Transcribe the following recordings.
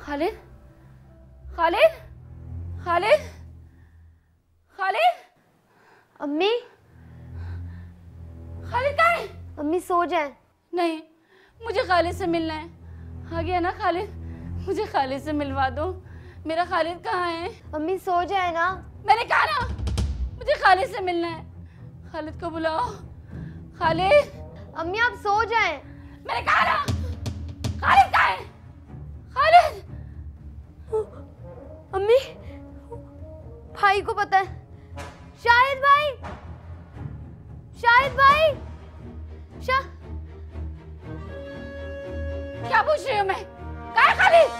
खालिद, खालिद, खालिद, खालिद। अम्मी, खालिद कहाँ है? अम्मी सो जाए। नहीं, मुझे खालिद से मिलना है। आ गया ना खालिद, मुझे खालिद से मिलवा दो। मेरा खालिद कहाँ है? अम्मी सो जाए ना। मैंने कहा ना, मुझे खालिद से मिलना है। खालिद को बुलाओ। खालिद। अम्मी आप सो जाएं। मैंने कहा ना, खालिद कहाँ है? खालिद। अम्मी, भाई को पता है। शाहिद भाई, शाहिद भाई, क्या पूछ रही हूँ मैं? कहाँ है खालिद?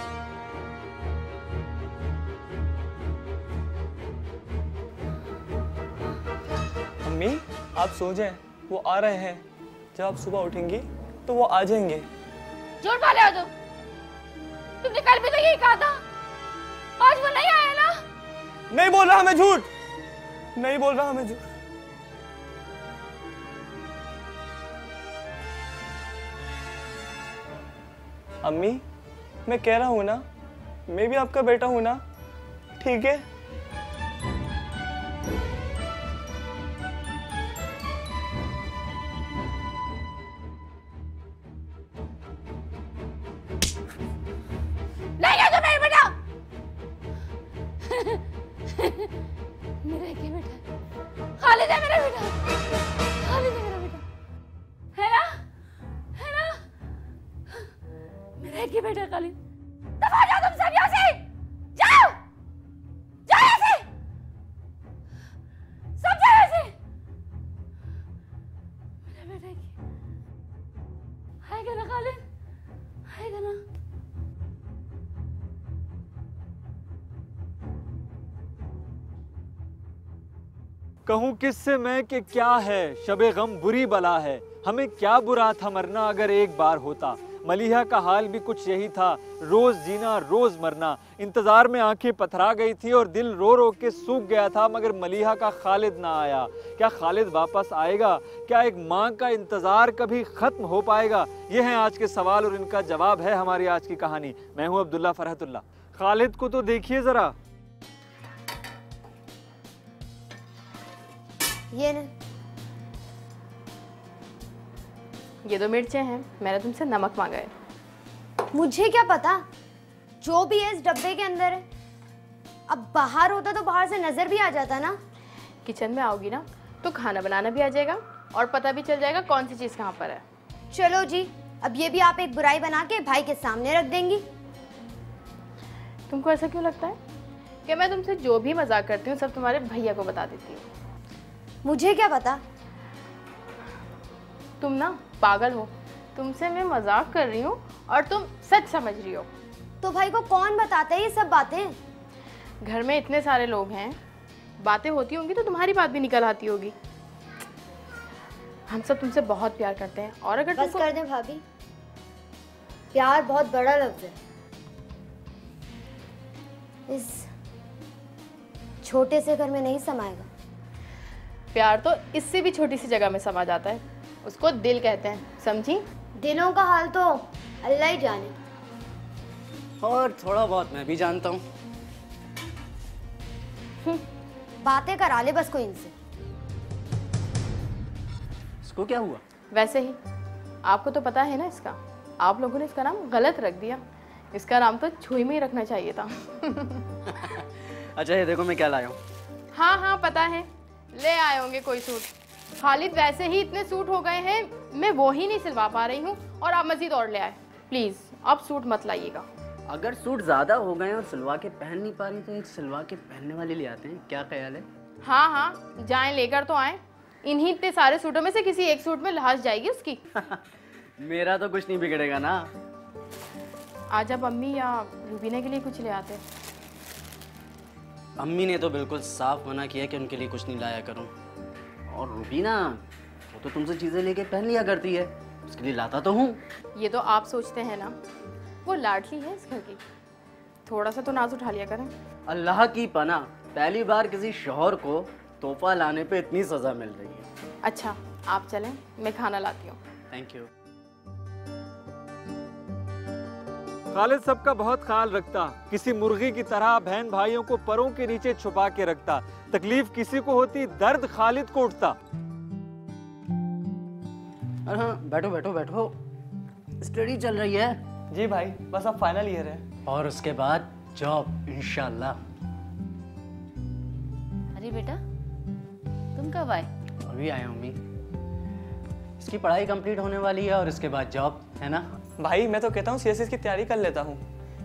अम्मी आप सो जाएं, वो आ रहे हैं। जब आप सुबह उठेंगी तो वो आ जाएंगे। झूठ बोले हो तुम। तुमने कल भी तो यही कहा था। आज वो नहीं आया ना? नहीं बोल रहा मैं झूठ, नहीं बोल रहा मैं झूठ। अम्मी मैं कह रहा हूं ना, मैं भी आपका बेटा हूं ना, ठीक है? नहीं है तो मेरा बेटा। मेरा एक ही बेटा है। खालिद है मेरा बेटा। खालिद है मेरा बेटा, है ना? है ना? मेरा एक ही बेटा खालिद। दफा जाओ तुम सब यहाँ से। जाओ, जाओ यहाँ से। सब जाओ यहाँ से। मेरा बेटा एक ही आएगा ना खालिद, आएगा ना? कहूँ किससे मैं कि क्या है शबे गम बुरी बला है, हमें क्या बुरा था मरना अगर एक बार होता। मलिहा का हाल भी कुछ यही था, रोज जीना रोज मरना। इंतजार में आंखें पथरा गई थी और दिल रो रो के सूख गया था, मगर मलिहा का खालिद ना आया। क्या खालिद वापस आएगा? क्या एक माँ का इंतजार कभी खत्म हो पाएगा? ये हैं आज के सवाल और इनका जवाब है हमारी आज की कहानी। मैं हूँ अब्दुल्ला फरहतुल्ला। खालिद को तो देखिए जरा। ये 2 मिर्चें हैं, मैंने तुमसे नमक मांगा है। मुझे क्या पता जो भी है इस डब्बे के अंदर है। अब बाहर होता तो बाहर से नजर भी आ जाता ना। किचन में आओगी ना तो खाना बनाना भी आ जाएगा और पता भी चल जाएगा कौन सी चीज़ कहाँ पर है। चलो जी, अब ये भी आप एक बुराई बना के भाई के सामने रख देंगी। तुमको ऐसा क्यों लगता है कि मैं तुमसे जो भी मजाक करती हूँ सब तुम्हारे भैया को बता देती हूँ? मुझे क्या पता। तुम ना पागल हो, तुमसे मैं मजाक कर रही हूँ और तुम सच समझ रही हो। तो भाई को कौन बताता है ये सब बातें? घर में इतने सारे लोग हैं, बातें होती होंगी तो तुम्हारी बात भी निकल आती होगी। हम सब तुमसे बहुत प्यार करते हैं और अगर बस कर दें भाभी, प्यार बहुत बड़ा लफ्ज है। इस छोटे से घर में नहीं समाएगा। प्यार तो इससे भी छोटी सी जगह में समा जाता है, उसको दिल कहते हैं, समझी? दिलों का हाल तो अल्लाह ही जाने। और थोड़ा बहुत मैं भी जानता हूँ। बातें करा ले बस कोई इनसे। इसको क्या हुआ? वैसे ही आपको तो पता है ना इसका, आप लोगों ने इसका नाम गलत रख दिया। इसका नाम तो छुई में ही रखना चाहिए था। अच्छा ये देखो मैं क्या लाया हूँ। हाँ हाँ पता है, ले आए होंगे कोई सूट। खालिद वैसे ही इतने सूट हो गए हैं, मैं वो ही नहीं सिलवा पा रही हूँ और आप मजीद और ले आए। प्लीज़ आप सूट मत लाइएगा। अगर सूट ज़्यादा हो गए और सिलवा के पहन नहीं पा रही तो एक सिलवा के पहनने वाले ले आते हैं, क्या ख्याल है? हाँ हाँ जाएं, लेकर तो आए। इन्हीं इतने सारे सूटों में से किसी एक सूट में लिहाज जाएगी उसकी। मेरा तो कुछ नहीं बिगड़ेगा ना। आज आप अम्मी या रूबीना के लिए कुछ ले आते। अम्मी ने तो बिल्कुल साफ मना किया कि उनके लिए कुछ नहीं लाया करूं। और रूबीना वो तो तुमसे चीज़ें लेके पहन लिया करती है, उसके लिए लाता तो हूँ। ये तो आप सोचते हैं ना, वो लाडली है इस घर की, थोड़ा सा तो नाज उठा लिया करें। अल्लाह की पनाह, पहली बार किसी शौहर को तोहफा लाने पे इतनी सज़ा मिल रही है। अच्छा आप चलें, मैं खाना लाती हूँ। Thank you. खालिद सबका बहुत ख्याल रखता, किसी मुर्गी की तरह बहन भाइयों को परों के नीचे छुपा के रखता। तकलीफ किसी को होती, दर्द खालिद को उठता। अरे हाँ, बैठो बैठो बैठो। स्टडी चल रही है? जी भाई, बस अब फाइनल ईयर है। और उसके बाद जॉब इंशाल्लाह। अरे बेटा, तुम कब आए? अभी आया हूँ अम्मी। इसकी पढ़ाई कंप्लीट होने वाली है और इसके बाद जॉब, है ना? भाई मैं तो कहता हूँ सीएसएस की तैयारी कर लेता हूँ,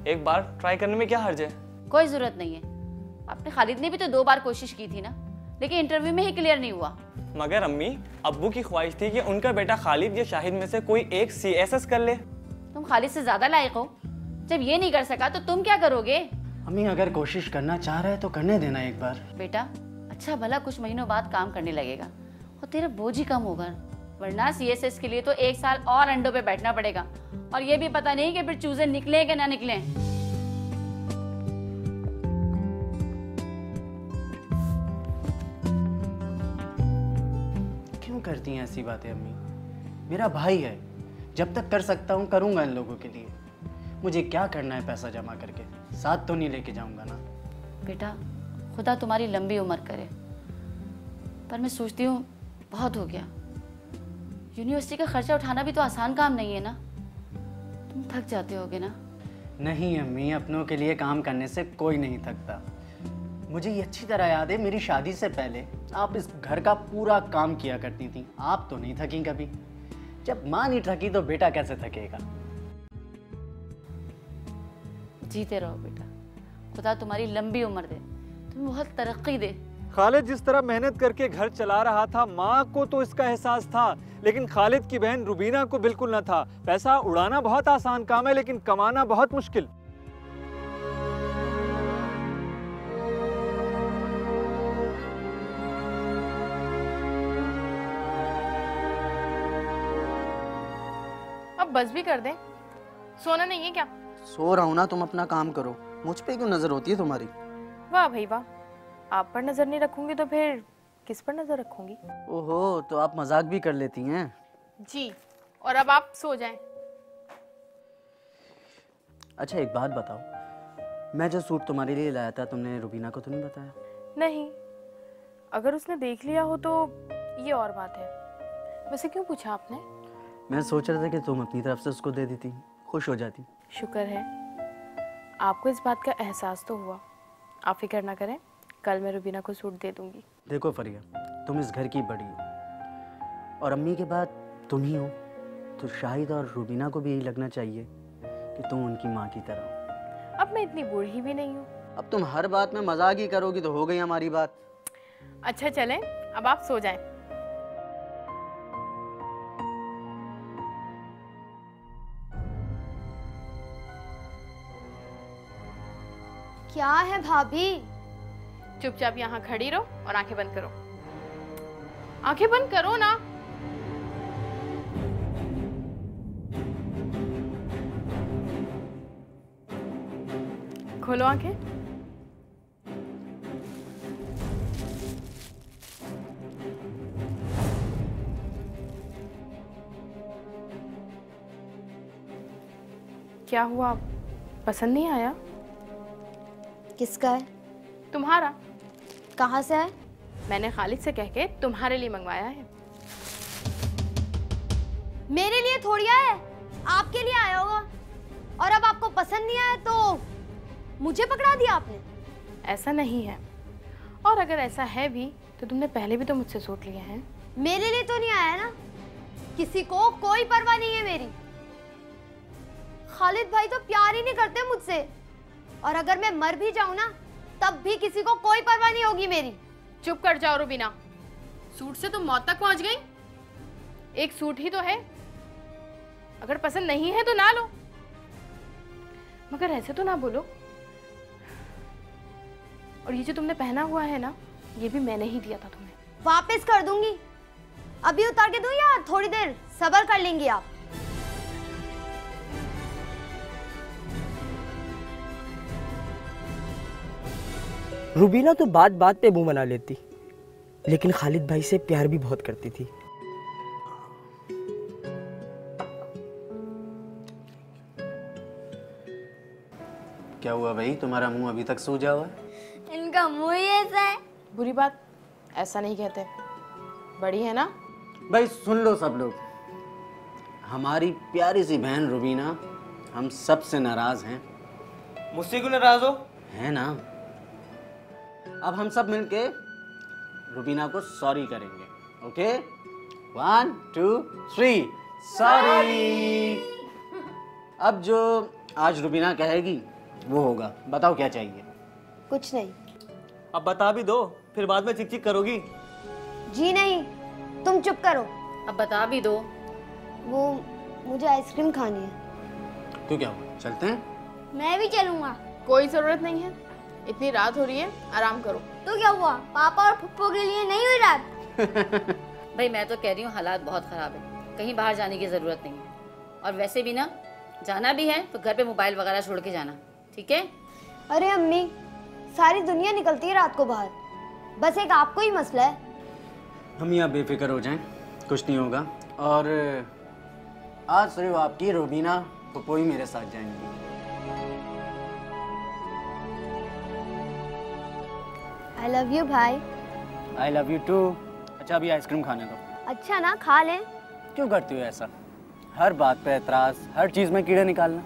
एक बार ट्राई करने में क्या हर्ज है। कोई जरूरत नहीं है। अपने खालिद ने भी तो 2 बार कोशिश की थी ना, लेकिन इंटरव्यू में ही क्लियर नहीं हुआ। मगर अम्मी, अब्बू की ख्वाहिश थी कि उनका बेटा खालिद या शाहिद में से कोई एक सीएसएस कर ले। तुम खालिद से ज्यादा लायक हो। जब ये नहीं कर सका तो तुम क्या करोगे? अम्मी अगर कोशिश करना चाह रहे तो करने देना एक बार। बेटा, अच्छा भला कुछ महीनों बाद काम करने लगेगा और तेरा बोझ ही कम होगा, वरना सीएसएस के लिए तो 1 साल और अंडों पे बैठना पड़ेगा, और ये भी पता नहीं कि फिर चूजे निकले कि ना निकले। क्यों करती हैं ऐसी बातें अम्मी? मेरा भाई है, जब तक कर सकता हूँ करूँगा इन लोगों के लिए। मुझे क्या करना है पैसा जमा करके? साथ तो नहीं लेके जाऊँगा ना। बेटा, खुदा तुम्हारी लंबी उम्र करे, पर मैं सोचती हूँ बहुत हो गया। यूनिवर्सिटी का खर्चा उठाना भी तो आसान काम नहीं है ना। तुम थक जाते होगे ना? नहीं अम्मी, अपनों के लिए काम करने से कोई नहीं थकता। मुझे ये अच्छी तरह याद है, मेरी शादी से पहले आप इस घर का पूरा काम किया करती थी। आप तो नहीं थकी कभी। जब माँ नहीं थकी तो बेटा कैसे थकेगा? जीते रहो बेटा, खुदा तुम्हारी लंबी उम्र दे, तुम्हें बहुत तरक्की दे। खालिद जिस तरह मेहनत करके घर चला रहा था, माँ को तो इसका एहसास था, लेकिन खालिद की बहन रुबीना को बिल्कुल न था। पैसा उड़ाना बहुत आसान काम है, लेकिन कमाना बहुत मुश्किल। अब बस भी कर दें। सोना नहीं है क्या? सो रहा हूँ ना, तुम अपना काम करो। मुझ पे क्यों नजर होती है तुम्हारी? वाह भाई वाह, आप पर नजर नहीं रखूंगी तो फिर किस पर नजर रखूंगी? ओहो, तो आप मजाक भी कर लेती हैं। जी, और अब आप सो जाएं। अच्छा एक बात बताओ, मैं जो सूट तुम्हारे लिए लाया था तुमने रुबीना को तो नहीं बताया? नहीं, अगर उसने देख लिया हो तो ये और बात है। वैसे क्यों पूछा आपने? मैं सोच रहा था कि तुम अपनी तरफ से उसको दे देती, खुश हो जाती। शुक्र है आपको इस बात का एहसास तो हुआ। आप फिक्र ना करें, कल मैं रुबीना को सूट दे दूंगी। देखो फरिया, तुम इस घर की बड़ी हो और अम्मी के बाद तुम ही हो, तो शाहिद और रुबीना को भी यही लगना चाहिए कि तुम उनकी माँ की तरह हो। अब मैं इतनी बूढ़ी भी नहीं हूँ। अब तुम हर बात में मजाक ही करोगी तो हो गई हमारी बात। अच्छा चलें, अब आप सो जाएं। क्या है भाभी? चुपचाप यहाँ खड़ी रहो और आंखें बंद करो। आंखें बंद करो ना। खोलो आंखें। क्या हुआ, पसंद नहीं आया? किसका है? तुम्हारा। कहाँ से है? मैंने खालिद से कह के तुम्हारे लिए मंगवाया है। मेरे लिए थोड़ी आया है, आपके लिए आया होगा। और अब आपको पसंद नहीं आया तो मुझे पकड़ा दिया आपने। ऐसा नहीं है, और अगर ऐसा है भी तो तुमने पहले भी तो मुझसे सूट लिए हैं। मेरे लिए तो नहीं आया ना, किसी को कोई परवाह नहीं है मेरी। खालिद भाई तो प्यार ही नहीं करते मुझसे, और अगर मैं मर भी जाऊं ना तब भी किसी को कोई परवाह नहीं होगी मेरी। चुप कर जाओ रुबीना, सूट से तुम मौत तक पहुंच गई। एक सूट ही तो है, अगर पसंद नहीं है तो ना लो, मगर ऐसे तो ना बोलो। और ये जो तुमने पहना हुआ है ना, ये भी मैंने ही दिया था तुम्हें। वापस कर दूंगी, अभी उतार के दूं या थोड़ी देर सब्र कर लेंगी आप? रुबीना तो बात बात पे मुंह बना लेती, लेकिन खालिद भाई से प्यार भी बहुत करती थी। क्या हुआ भाई, तुम्हारा मुंह अभी तक सूजा हुआ है? इनका मुंह ही ऐसा है। बुरी बात, ऐसा नहीं कहते, बड़ी है ना। भाई सुन लो सब लोग, हमारी प्यारी सी बहन रुबीना हम सब से नाराज हैं। मुझसे क्यों नाराज हो? है ना? अब हम सब मिलके रुबीना को सॉरी करेंगे। Okay, 1 2 3 sorry. अब जो आज रुबीना कहेगी वो होगा। बताओ क्या चाहिए? कुछ नहीं। अब बता भी दो, फिर बाद में चिक चिक करोगी। जी नहीं, तुम चुप करो। अब बता भी दो। वो मुझे आइसक्रीम खानी है। तो क्या हुआ, चलते हैं? मैं भी चलूंगा। कोई ज़रूरत नहीं है, इतनी रात हो रही है, आराम करो। तो क्या हुआ, पापा और फुप्पो के लिए नहीं हुई रात? भाई मैं तो कह रही हूँ हालात बहुत ख़राब है, कहीं बाहर जाने की ज़रूरत नहीं है। और वैसे भी ना, जाना भी है तो घर पे मोबाइल वगैरह छोड़ के जाना, ठीक है? अरे अम्मी, सारी दुनिया निकलती है रात को बाहर, बस एक आपको ही मसला है। हम यहाँ बेफिक्र हो जाएं, कुछ नहीं होगा। और आज सिर्फ आपकी रुबीना पप्पो ही मेरे साथ जाएंगी। आई लव यू भाई। I love you too. अच्छा अभी आइसक्रीम खाने दो। अच्छा ना, खा लें। क्यों करती हो ऐसा? हर बात पे एतराज, हर चीज में कीड़े निकालना।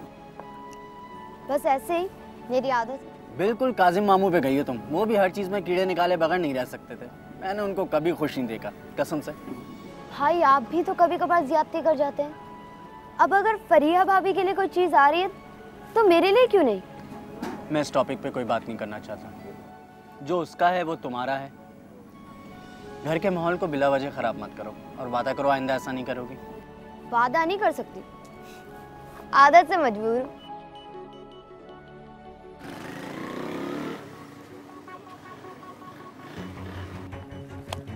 बस ऐसे ही मेरी आदत। बिल्कुल काजिम मामू पे गई हो तुम, वो भी हर चीज में कीड़े निकाले बगैर नहीं रह सकते थे। मैंने उनको कभी खुश नहीं देखा, कसम से। भाई आप भी तो कभी कभार ज्यादती कर जाते हैं। अब अगर फरिया भाभी के लिए कोई चीज आ रही है तो मेरे लिए क्यों नहीं? मैं इस टॉपिक पे कोई बात नहीं करना चाहता। जो उसका है वो तुम्हारा है। घर के माहौल को बिला वजह खराब मत करो, और वादा करो आइंदा ऐसा नहीं करोगी। वादा नहीं कर सकती, आदत से मजबूर हूँ।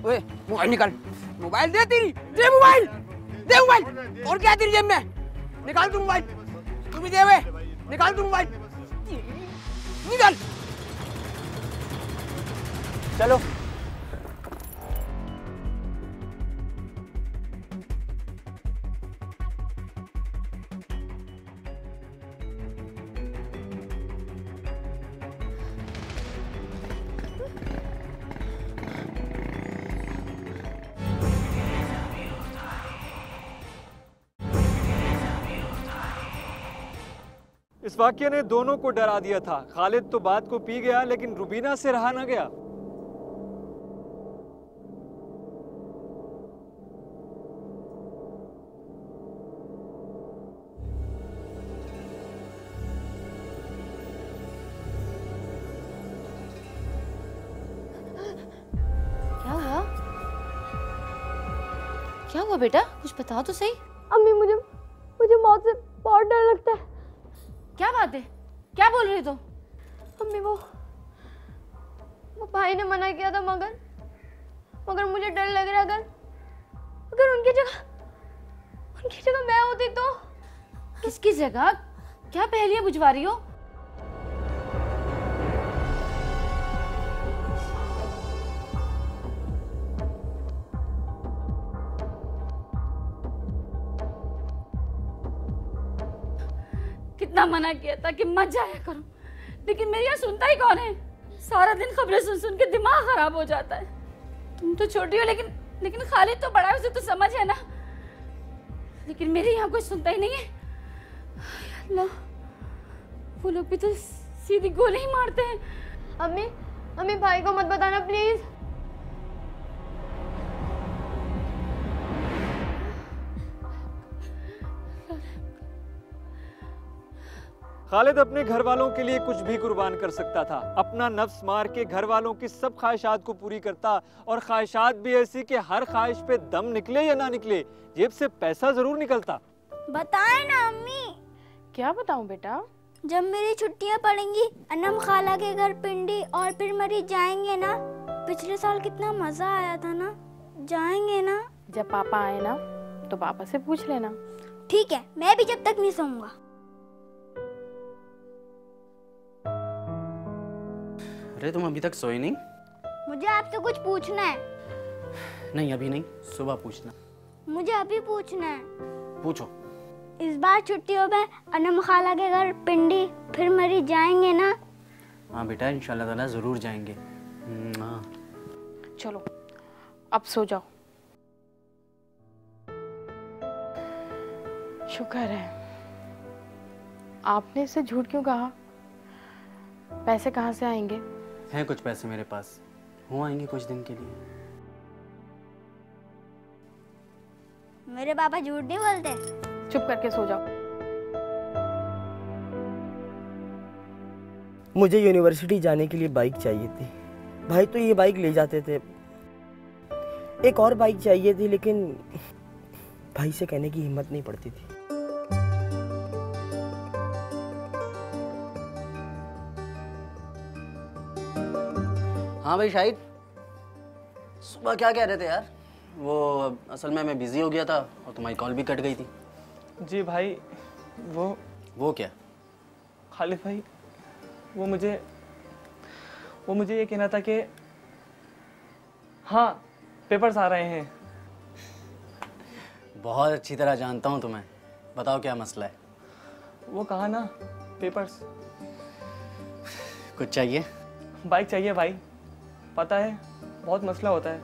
ओए मोबाइल निकाल, मोबाइल दे तेरी, दे मोबाइल, दे मोबाइल। और क्या है तेरी जेब में? निकाल तू मोबाइल, तू भी दे वे, निकाल तू मोबाइल, निकाल। चलो। इस वाकये ने दोनों को डरा दिया था। खालिद तो बात को पी गया, लेकिन रुबीना से रहा न गया। क्या हुआ? क्या हुआ बेटा, कुछ बताओ तो सही। अम्मी मुझे मौत से बहुत डर लगता है। क्या बात है, क्या बोल रही हो तुम? अम्मी वो भाई ने मना किया था, मगर मुझे डर लग रहा है अगर उनकी जगह मैं होती तो। किसकी जगह? क्या पहेलियां बुझवा रही हो? कितना मना किया था कि मत जाया करो, लेकिन मेरी यहाँ सुनता ही कौन है? सारा दिन खबरें सुन सुन के दिमाग खराब हो जाता है। तुम तो छोटी हो, लेकिन खालिद तो बड़ा है, उसे तो समझ है ना। लेकिन मेरे यहाँ कोई सुनता ही नहीं है। अल्लाह, वो लोग भी तो सीधी गोली ही मारते हैं। अम्मी भाई को मत बताना प्लीज। खालिद अपने घर वालों के लिए कुछ भी कुर्बान कर सकता था। अपना नफ्स मार के घर वालों की सब ख्वाहिशात को पूरी करता, और ख्वाहिशात भी ऐसी कि हर ख्वाहिश पे दम निकले या ना निकले, जेब से पैसा जरूर निकलता। बताए ना अम्मी। क्या बताऊं बेटा? जब मेरी छुट्टियां पड़ेंगी, अनम खाला के घर पिंडी और फिर मरी जाएंगे ना। पिछले साल कितना मजा आया था ना, जाएंगे ना? जब पापा आए ना तो पापा से पूछ लेना। ठीक है, मैं भी जब तक नहीं सोऊंगा। अरे तुम अभी तक सोए नहीं? मुझे आपसे कुछ पूछना है। नहीं अभी नहीं, सुबह पूछना। मुझे अभी पूछना है। पूछो। इस बार छुट्टियों में अनम खाला के घर पिंडी फिर मरी जाएंगे ना? हाँ बेटा, इंशाल्लाह ताला ज़रूर जाएंगे। हाँ। चलो अब सो जाओ। शुक्र है। आपने इससे झूठ क्यों कहा? पैसे कहाँ से आएंगे? हैं कुछ पैसे मेरे पास, हो आएंगे कुछ दिन के लिए। मेरे पापा झूठ नहीं बोलते। चुप करके सो जाओ। मुझे यूनिवर्सिटी जाने के लिए बाइक चाहिए थी। भाई तो ये बाइक ले जाते थे। एक और बाइक चाहिए थी, लेकिन भाई से कहने की हिम्मत नहीं पड़ती थी। हाँ भाई शाहिद, सुबह क्या कह रहे थे यार? वो असल में मैं बिजी हो गया था और तुम्हारी कॉल भी कट गई थी। जी भाई, वो क्या? खालिद भाई, वो मुझे ये कहना था कि हाँ, पेपर्स आ रहे हैं। बहुत अच्छी तरह जानता हूँ तुम्हें। बताओ क्या मसला है? वो कहा ना, पेपर्स। कुछ चाहिए? बाइक चाहिए भाई। पता है बहुत मसला होता है,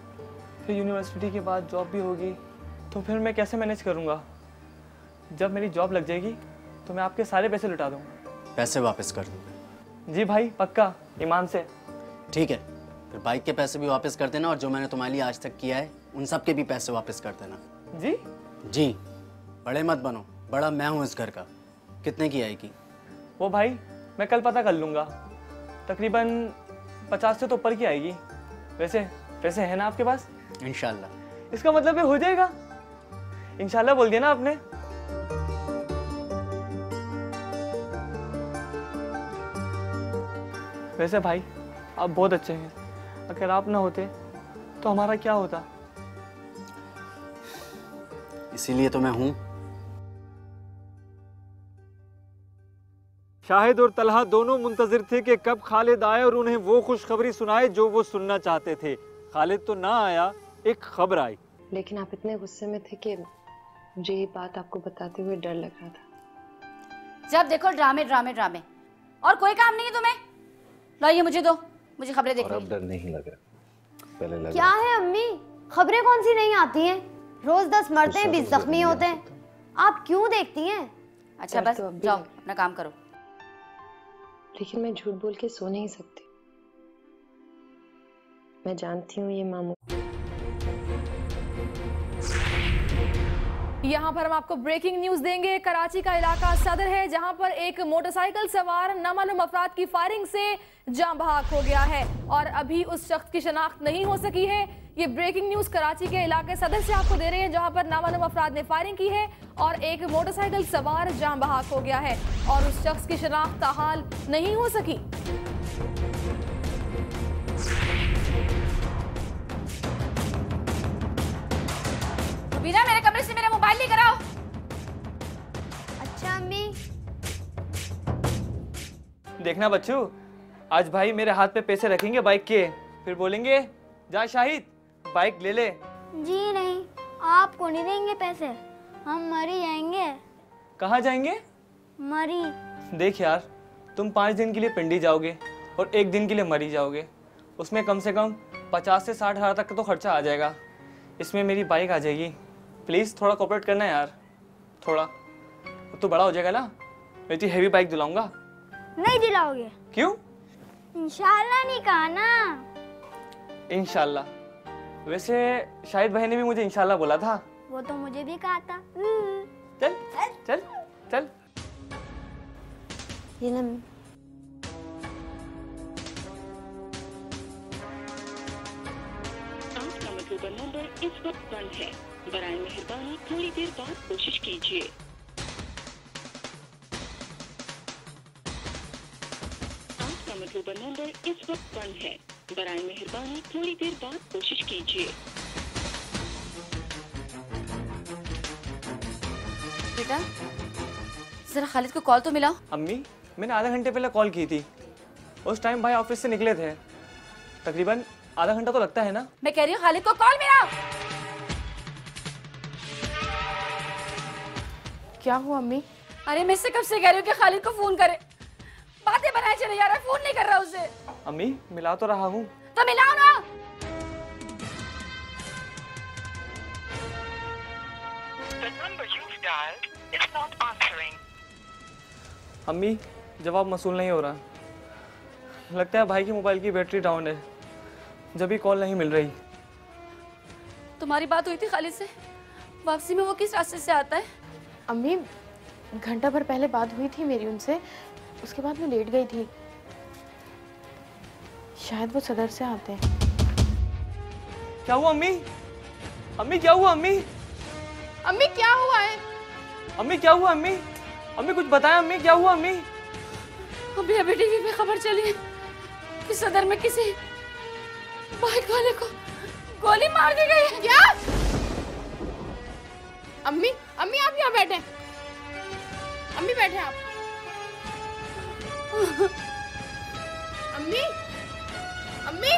फिर यूनिवर्सिटी के बाद जॉब भी होगी, तो फिर मैं कैसे मैनेज करूँगा? जब मेरी जॉब लग जाएगी तो मैं आपके सारे पैसे लौटा दूँगा। पैसे वापस कर दूँगा। जी भाई, पक्का, ईमान से। ठीक है, फिर बाइक के पैसे भी वापस कर देना और जो मैंने तुम्हारे लिए आज तक किया है उन सब के भी पैसे वापस कर देना। जी जी, बड़े मत बनो, बड़ा मैं हूँ इस घर का। कितने की आएगी? वो भाई मैं कल पता कर लूँगा, तकरीबन 50 से तो ऊपर की आएगी। वैसे पैसे हैं ना आपके पास? इंशाल्लाह। इसका मतलब ये हो जाएगा? इंशाल्लाह बोल दिया ना आपने। वैसे भाई आप बहुत अच्छे हैं, अगर आप ना होते तो हमारा क्या होता? इसीलिए तो मैं हूँ। शाहिद और तलहा दोनों मुंतजिर थे कि कब खालिद आए और उन्हें वो खुशखबरी सुनाए जो वो सुनना चाहते थे। खालिद तो ना आया, एक खबर आई। लेकिन आप इतने गुस्से में थे कि मुझे ये बात आपको बताते हुए डर लग रहा था। जब देखो ड्रामे ड्रामे ड्रामे, और कोई काम नहीं है तुम्हें? लो ये मुझे दो, मुझे खबरें देखनी। अब डर नहीं लग रहा, पहले लग क्या है अम्मी, खबरें कौन सी नहीं आती हैं? रोज 10 मरते हैं, 20 जख्मी होते हैं। आप क्यों देखती हैं? अच्छा बस जाओ, अपना काम करो। लेकिन मैं झूठ बोल के सो नहीं सकती। मैं जानती हूँ ये मामू। यहाँ पर हम आपको ब्रेकिंग न्यूज देंगे। कराची का इलाका सदर है, जहाँ पर एक मोटरसाइकिल सवार नामालूम अफराद की फायरिंग से जान बहक हो गया है और अभी उस शख्स की शनाख्त नहीं हो सकी है। ये ब्रेकिंग न्यूज कराची के इलाके सदर से आपको दे रहे हैं, जहाँ पर नामालूम अफराद ने फायरिंग की है और एक मोटरसाइकिल सवार जान बहक हो गया है और उस शख्स की शनाख्त ताहाल नहीं हो सकी। वीरा, मेरे कमरे से मेरा मोबाइल लेकर आओ। अच्छा अम्मी। देखना बच्चू, आज भाई मेरे हाथ पे पैसे रखेंगे बाइक के, फिर बोलेंगे जा शाहिद बाइक ले ले। जी नहीं, आपको नहीं देंगे पैसे, हम मरी जाएंगे। कहाँ जाएंगे? मरी। देख यार, तुम 5 दिन के लिए पिंडी जाओगे और 1 दिन के लिए मरी जाओगे, उसमें कम से कम 50 से 60 हज़ार तक का तो खर्चा आ जाएगा। इसमें मेरी बाइक आ जाएगी। प्लीज़ थोड़ा कोऑपरेट करना यार, थोड़ा तो बड़ा हो जाएगा ना, मैं तो हैवी बाइक दिलाऊंगा। नहीं दिलाओगे? क्यों? इंशाल्लाह नहीं कहा ना। इंशाल्लाह? वैसे शाहिद भाई ने भी मुझे इंशाल्लाह बोला था। वो तो मुझे भी कहा था। चल चल चल। ये ना आपका मौजूदा नंबर इस वक्त बंद है, बराए मेहरबानी थोड़ी देर बाद कोशिश कीजिए। आपका मौजूदा नंबर इस वक्त बंद है, बराए मेहरबानी थोड़ी देर बाद कोशिश कीजिए। बेटा जरा खालिद को कॉल तो मिलाओ। अम्मी, मैंने आधा घंटे पहले कॉल की थी, उस टाइम भाई ऑफिस से निकले थे, तकरीबन आधा घंटा तो लगता है ना। मैं कह रही हूँ खालिद को कॉल मिलाओ। क्या हुआ अम्मी? अरे मैं इससे कब से कह रही हूँ कि खालिद को फोन करे, बातें बनाए चले जा रहा है, फोन नहीं कर रहा उसे। अम्मी मिला तो रहा हूँ। तो मिलाओ ना। अम्मी जवाब मसूल नहीं हो रहा, लगता है भाई की मोबाइल की बैटरी डाउन है, जब भी कॉल नहीं मिल रही। तुम्हारी बात हुई थी खालिद से, वापसी में वो किस रास्ते से आता है? अम्मी घंटा भर पहले बात हुई थी मेरी उनसे, उसके बाद मैं लेट गई थी। शायद वो सदर से आते हैं। क्या हुआ अम्मी? अम्मी क्या हुआ अम्मी? अम्मी क्या हुआ है? अम्मी क्या हुआ अम्मी? अम्मी कुछ बताएं अम्मी, क्या हुआ अम्मी? अभी अभी टीवी पे खबर चली है कि सदर में किसी बाइक वाले को गोली मार दी गई है। क्या? अम्मी अम्मी आप यहाँ बैठे। अम्मी बैठे आप। अम्मी अम्मी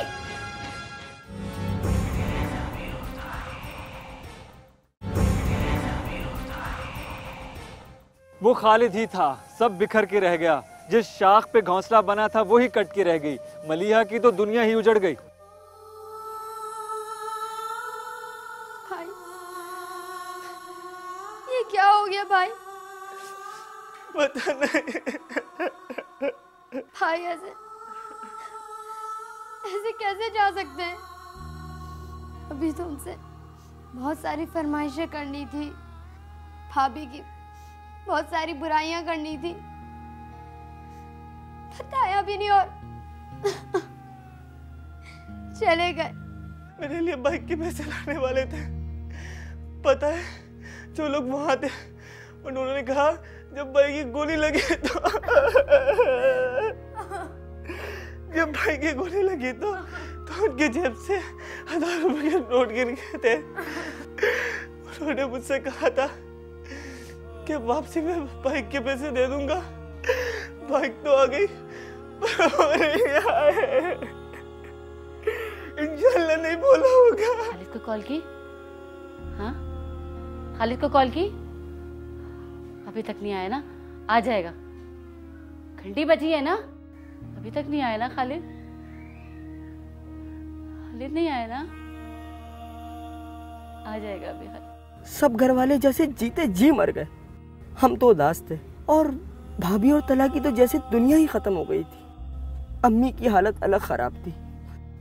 वो खालिद ही था, सब बिखर के रह गया। जिस शाख पे घोंसला बना था वो ही कट के रह गई। मलिहा की तो दुनिया ही उजड़ गई। भाई ये क्या हो गया भाई? पता नहीं। भाई ऐसे कैसे जा सकते हैं? अभी तो उनसे बहुत सारी फरमाइशें करनी थी, भाभी की बहुत सारी बुराइयां करनी थी, बताया भी नहीं और चले गए। मेरे लिए बाइक के पैसे लाने वाले थे, पता है जो लोग वहां थे उन्होंने कहा जब भाई की गोली लगी तो उनकी जेब से 1000 रुपए के नोट गिर गए थे। उन्होंने मुझसे कहा था कि वापसी में बाइक के पैसे दे दूंगा। बाइक तो आ गई पर वो नहीं आए। इंशाल्लाह नहीं बोला होगा। खालिद को कॉल की? हाँ खालिद को कॉल की? अभी तक नहीं आया ना? आ जाएगा, घंटी बजी है ना, अभी तक नहीं आया ना खालिद? खालिद नहीं आया ना? आ जाएगा अभी खालिद। सब घर वाले जैसे जीते जी मर गए। हम तो उदास थे और भाभी और तला की तो जैसे दुनिया ही खत्म हो गई थी। अम्मी की हालत अलग खराब थी,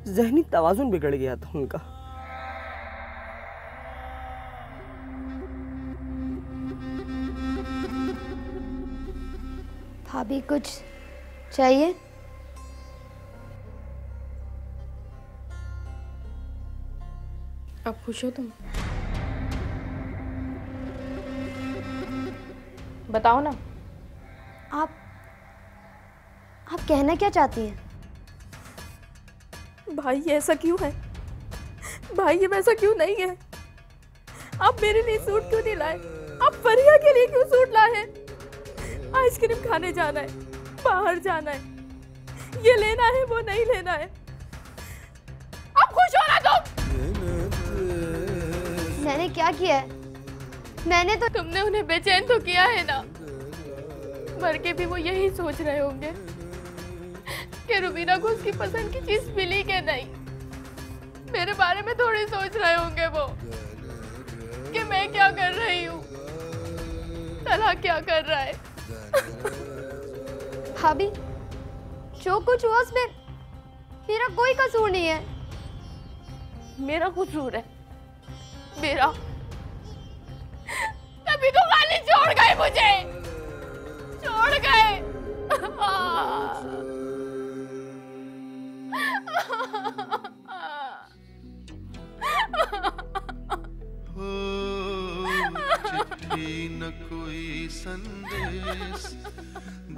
ज़हनी तवाज़ुन बिगड़ गया था उनका। भाभी कुछ चाहिए? अब खुश हो तुम? बताओ ना। आप कहना क्या चाहती हैं? भाई ये ऐसा क्यों है? भाई ये वैसा क्यों नहीं है? आप मेरे लिए सूट क्यों नहीं लाए? आप फरिया के लिए क्यों सूट लाए हैं? आइसक्रीम खाने जाना है, बाहर जाना है, ये लेना है, वो नहीं लेना है। आप खुश हो ना तुम? मैंने क्या किया है? मैंने तो तुमने उन्हें बेचैन तो किया है ना। मर के भी वो यही सोच रहे होंगे कि रुबीना को उसकी पसंद की चीज मिली कि नहीं। मेरे बारे में थोड़ी सोच रहे होंगे वो कि मैं क्या कर रही हूँ, तला क्या कर रहा है। भाभी जो कुछ हुआ उसमें मेरा कोई कसूर नहीं है। मेरा कसूर है, मेरा। तभी तो खाली छोड़ गए मुझे, छोड़ गए। चिट्ठी न कोई संदेश,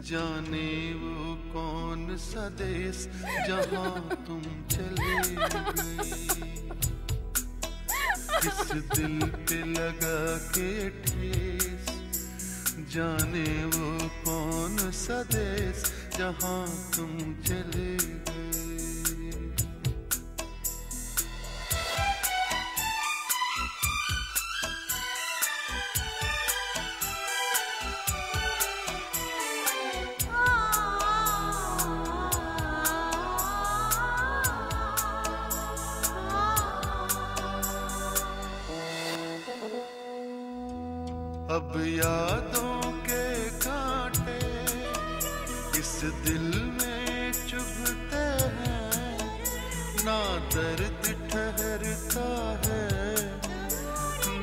जाने वो कौन सा देश जहाँ तुम चले गए। किस दिल पे लगा के ठेस, जाने वो कौन सा देश जहाँ तुम चले गए। यादों के कांटे इस दिल में चुभते हैं, ना दर्द ठहरता है,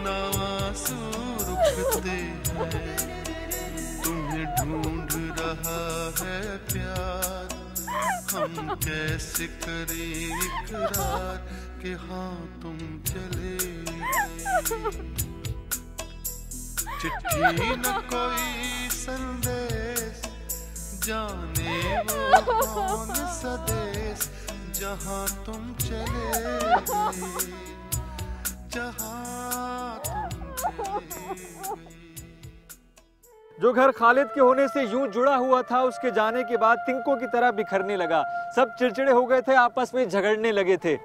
ना आंसू रुकते हैं। तुम्हें ढूंढ रहा है प्यार, हम कैसे करें इकरार कि हाँ तुम चले गए। चिट्ठी न कोई संदेश, जाने वो कौन सा देश, जहाँ तुम चले गए, जहाँ तुम चले गए। जो घर खालिद के होने से यूं जुड़ा हुआ था, उसके जाने के बाद तिनकों की तरह बिखरने लगा। सब चिड़चिड़े हो गए थे, आपस में झगड़ने लगे थे।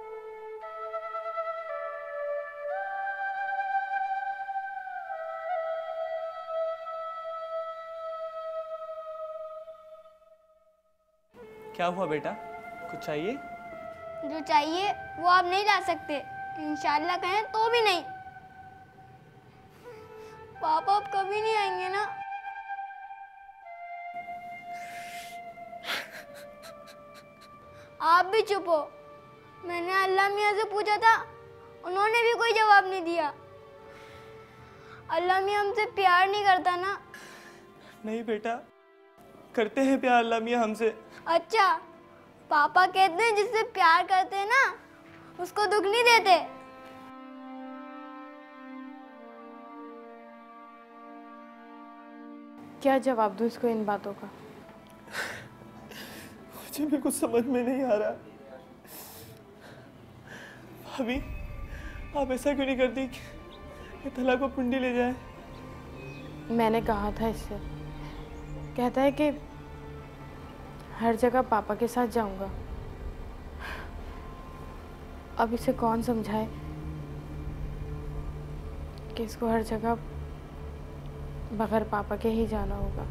क्या हुआ बेटा, कुछ चाहिए? जो चाहिए वो आप नहीं ला सकते, इंशाल्लाह कहें तो भी नहीं। पापा अब कभी नहीं आएंगे ना? आप भी चुप हो। मैंने अल्लाह मियाँ से पूछा था, उन्होंने भी कोई जवाब नहीं दिया। अल्लाह मियाँ हमसे प्यार नहीं करता ना? नहीं बेटा, करते हैं प्यार अल्लाह मियाँ हमसे। अच्छा, पापा कहते हैं जिससे प्यार करते हैं ना, उसको दुख नहीं देते। क्या जवाब दूं इसको इन बातों का? मुझे भी कुछ समझ में नहीं आ रहा। भाभी, आप ऐसा क्यों नहीं करती कि तला को पिंडी ले जाए? मैंने कहा था इससे, कहता है कि हर जगह पापा के साथ जाऊंगा। अब इसे कौन समझाए कि इसको हर जगह बगैर पापा के ही जाना होगा।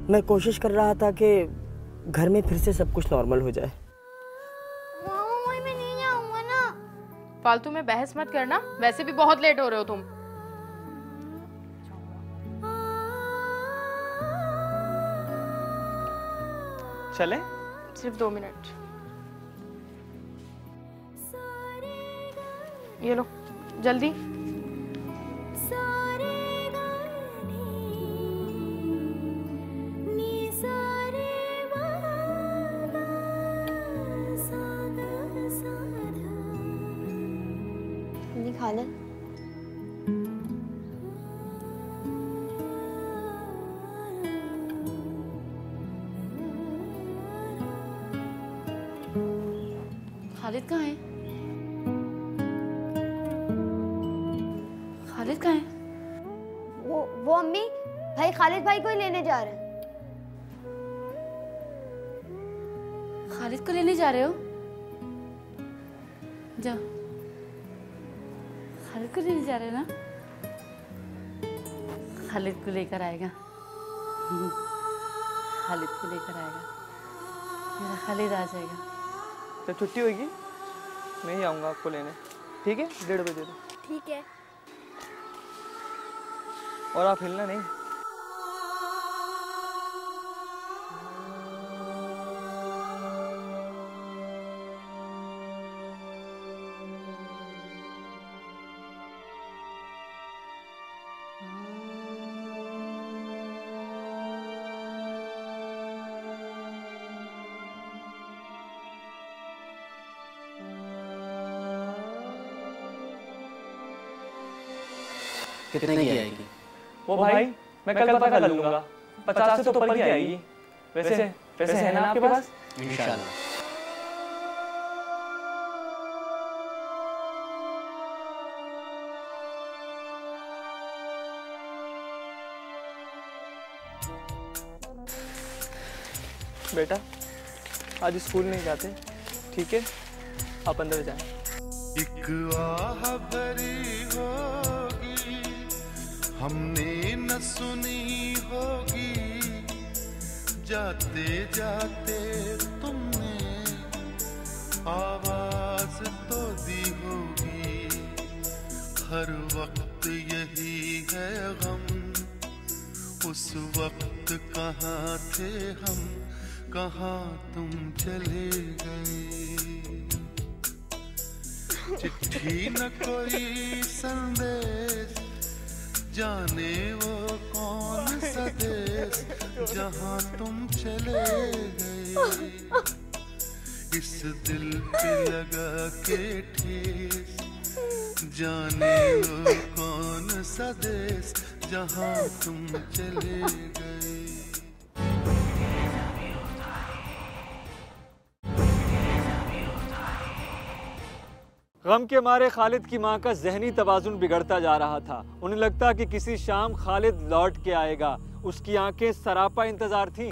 मैं कोशिश कर रहा था कि घर में फिर से सब कुछ नॉर्मल हो जाए। मैं नहीं जाऊंगा ना। फालतू में बहस मत करना, वैसे भी बहुत लेट हो रहे हो तुम। चले? सिर्फ 2 मिनट। ये लो, जल्दी। खालिद, खालिद कहाँ है? खालिद कहाँ है? वो अम्मी भाई खालिद भाई को ही लेने जा रहे हैं। खालिद को लेने जा रहे हो? जाओ, खालिद को लेने जा रहे हो ना? खालिद को लेकर आएगा, खालिद को लेकर आएगा, मेरा खालिद आ जाएगा। जब छुट्टी होगी मैं ही आऊँगा आपको लेने, ठीक है? 1:30 बजे। ठीक है। और आप हिलना नहीं। कितने की आएगी? वो भाई मैं कल पता कर लूंगा, 50 से तो ऊपर की आएगी। वैसे पैसे है ना आपके पास? इंशाल्लाह। बेटा आज स्कूल नहीं जाते, ठीक है? आप अंदर जाएं। एक आह भरी होगी हमने न सुनी होगी, जाते जाते तुमने आवाज तो दी होगी। हर वक्त यही है गम, उस वक्त कहाँ थे हम, कहाँ तुम चले गए। चिट्ठी न कोई संदेश, जाने वो कौन सा देश, जहाँ तुम चले गए। इस दिल पे लगा के ठेस, जाने वो कौन सा देश, जहाँ तुम चले गए। गम के मारे खालिद की मां का जहनी तवाजुन बिगड़ता जा रहा था। उन्हें लगता कि किसी शाम खालिद लौट के आएगा। उसकी आंखें सरापा इंतजार थीं।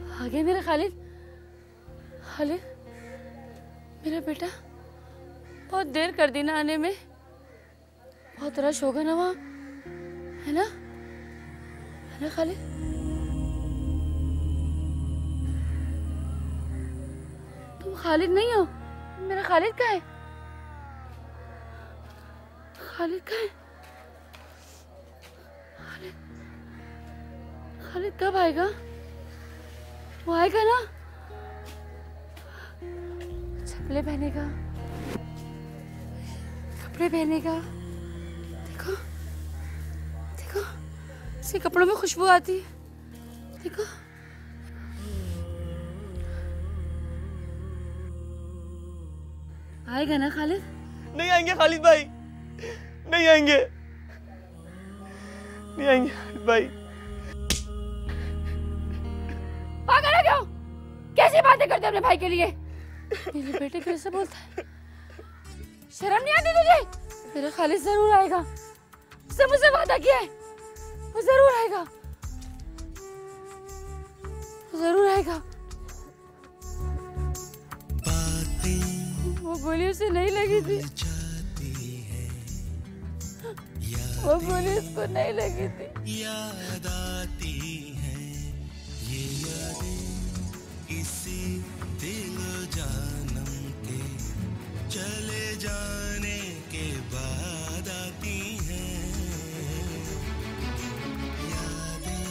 आ गया मेरा खालिद। खालिद मेरा बेटा, बहुत देर कर दी ना आने में। बहुत रश होगा ना वहाँ, है ना खालिद? तुम खालिद नहीं हो? मेरा खालिद कहाँ है? खालिद कहाँ है? खालिद कब आएगा? वो आएगा ना? चप्पलें पहनेगा, कपड़े पहनेगा। देखो देखो, इसके कपड़ों में खुशबू आती है। देखो आएगा ना खालिद? नहीं आएंगे खालिद भाई, नहीं आएंगे, नहीं आएंगे खालिद भाई। पागल है क्यों? कैसी बातें करते अपने भाई के लिए? मेरे बेटे कैसे बोलता है? शर्म नहीं आती तुझे? मेरा खालिद जरूर आएगा, उससे मुझसे वादा किया है, वो जरूर आएगा, वो जरूर आएगा। वो गोली उसे नहीं लगी थी, वो गोली उसको नहीं लगी थी। याद आती है ये यादें इसी दिल जानम के चले जाने के बाद आती हैं। यादें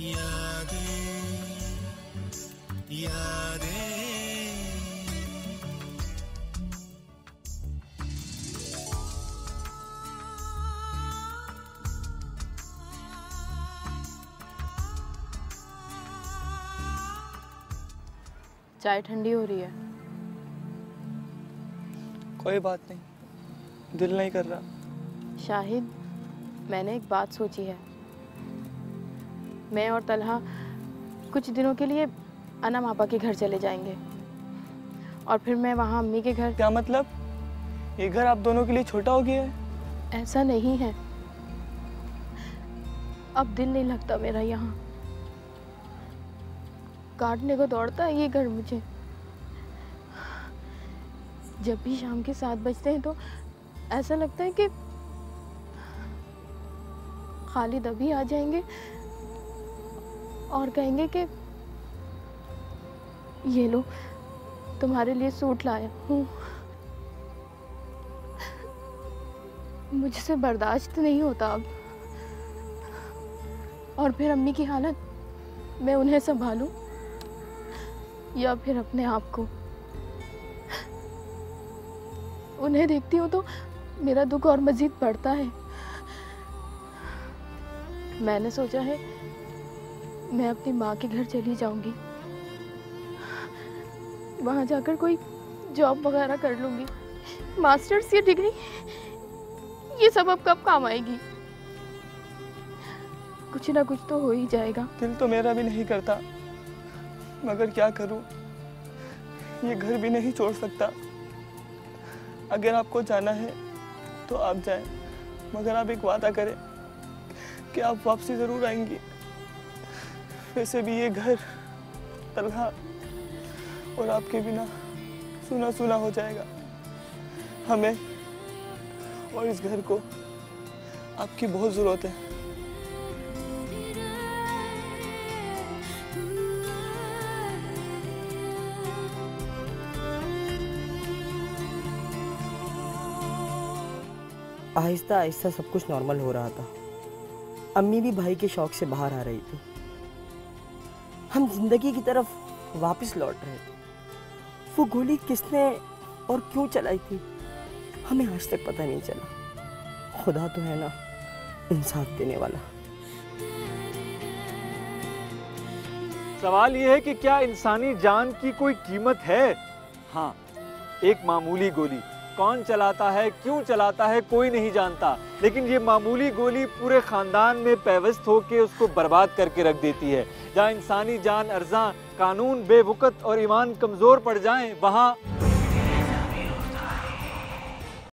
यादें यादें। चाय ठंडी हो रही है। कोई बात नहीं, दिल नहीं कर रहा। शाहिद, मैंने एक बात सोची है। मैं और तलहा कुछ दिनों के लिए अना मापा के घर चले जाएंगे और फिर मैं वहाँ अम्मी के घर। क्या मतलब? ये घर आप दोनों के लिए छोटा हो गया है? ऐसा नहीं है, अब दिल नहीं लगता मेरा यहाँ। काटने को दौड़ता है ये घर मुझे। जब भी शाम के 7 बजते हैं तो ऐसा लगता है कि खालिद अभी आ जाएंगे और कहेंगे कि ये लो तुम्हारे लिए सूट लाया हूँ। मुझसे बर्दाश्त नहीं होता अब। और फिर अम्मी की हालत, मैं उन्हें संभालूं या फिर अपने आप को। उन्हें देखती हूँ तो मेरा दुख और मजीद बढ़ता है। मैंने सोचा है मैं अपनी माँ के घर चली जाऊंगी। वहाँ जाकर कोई जॉब वगैरह कर लूँगी, मास्टर्स की डिग्री, ये सब अब कब काम आएगी? कुछ ना कुछ तो हो ही जाएगा। दिल तो मेरा भी नहीं करता, मगर क्या करूं, ये घर भी नहीं छोड़ सकता। अगर आपको जाना है तो आप जाएं, मगर आप एक वादा करें कि आप वापसी ज़रूर आएंगी। वैसे भी ये घर तलहा और आपके बिना सुना सुना हो जाएगा। हमें और इस घर को आपकी बहुत ज़रूरत है। आहिस्ता आहिस्ता सब कुछ नॉर्मल हो रहा था। अम्मी भी भाई के शौक से बाहर आ रही थी। हम जिंदगी की तरफ वापस लौट रहे थे। वो गोली किसने और क्यों चलाई थी हमें आज तक पता नहीं चला। खुदा तो है ना इंसाफ देने वाला। सवाल ये है कि क्या इंसानी जान की कोई कीमत है? हाँ, एक मामूली गोली कौन चलाता है, क्यों चलाता है, कोई नहीं जानता, लेकिन ये मामूली गोली पूरे खानदान में पैवस्त होकर उसको बर्बाद करके रख देती है। जहाँ इंसानी जान अर्जा, कानून बेवकत और ईमान कमज़ोर पड़ जाएं, वहाँ